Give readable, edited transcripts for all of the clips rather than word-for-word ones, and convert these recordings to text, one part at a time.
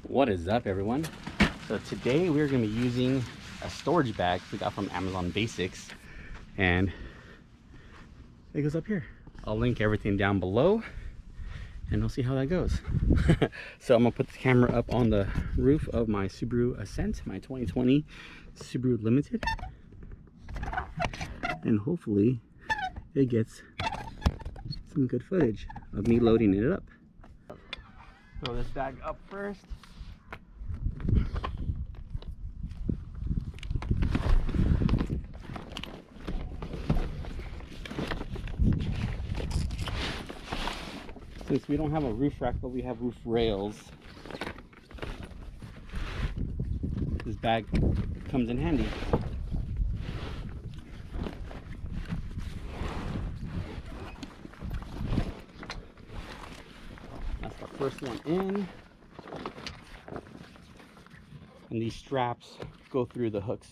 What is up, everyone? So today we're going to be using a storage bag we got from Amazon Basics, and it goes up here. I'll link everything down below and we'll see how that goes. So I'm gonna put the camera up on the roof of my Subaru Ascent, my 2020 Subaru Limited, and hopefully it gets some good footage of me loading it up. Throw this bag up first. Since we don't have a roof rack, but we have roof rails, this bag comes in handy. That's the first one in. And these straps go through the hooks.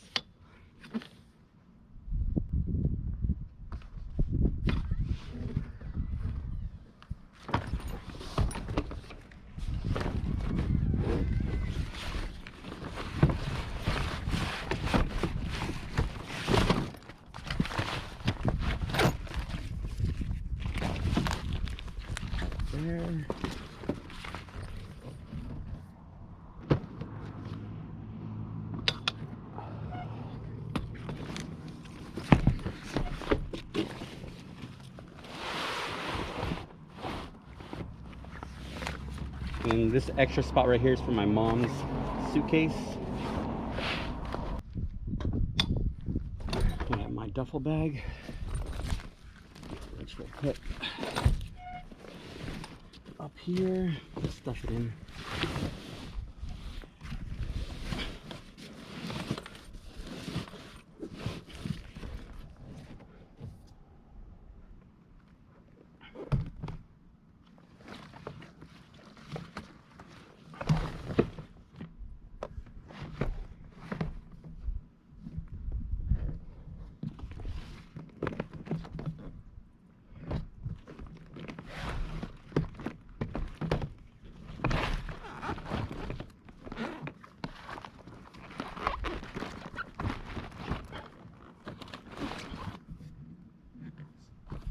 There. And this extra spot right here is for my mom's suitcase. I have my duffel bag, which we'll put up here. Just stuff it in.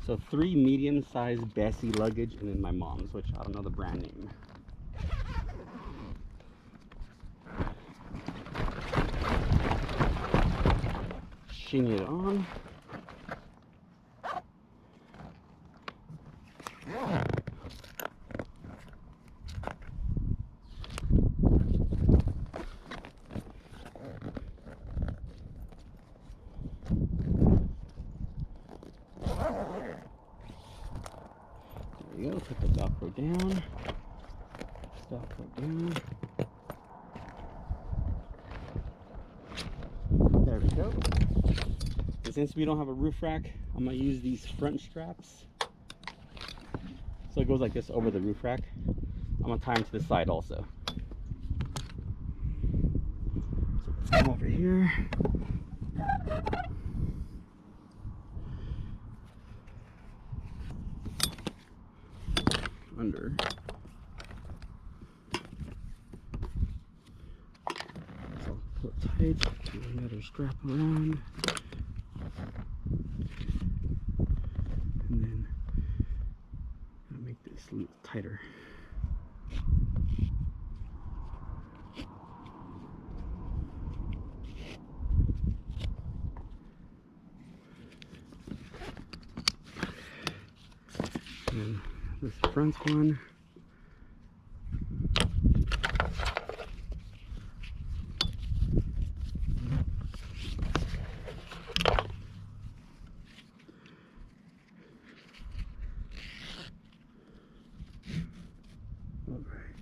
So 3 medium-sized Bessie luggage, and then my mom's, which I don't know the brand name. Shing it on. There we go, put the Velcro down. Velcro down. There we go. And since we don't have a roof rack, I'm gonna use these front straps. So it goes like this over the roof rack. I'm gonna tie them to the side also. So let's come over here. Under. So pull it tight, do another strap around, and then I'll make this a little tighter. And this front one. All right.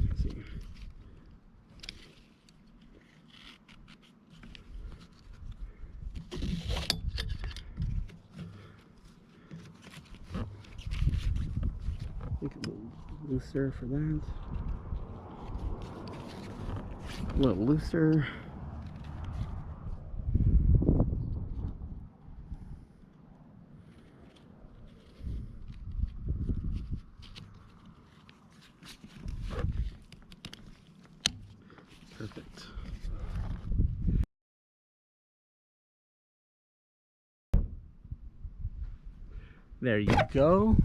Let's see. Make it a little looser for that. A little looser. There you go.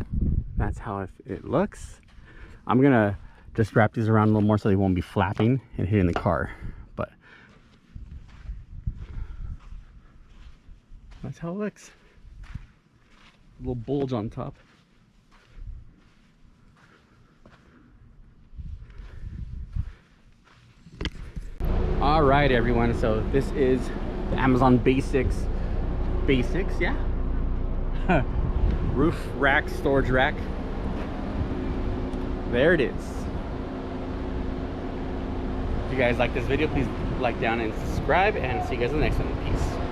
That's how it looks. I'm gonna just wrap these around a little more so they won't be flapping and hitting the car. But that's how it looks. A little bulge on top. All right, everyone. So this is the Amazon Basics, yeah. Roof rack, storage rack. There it is. If you guys like this video, please like down and subscribe, and see you guys in the next one. Peace.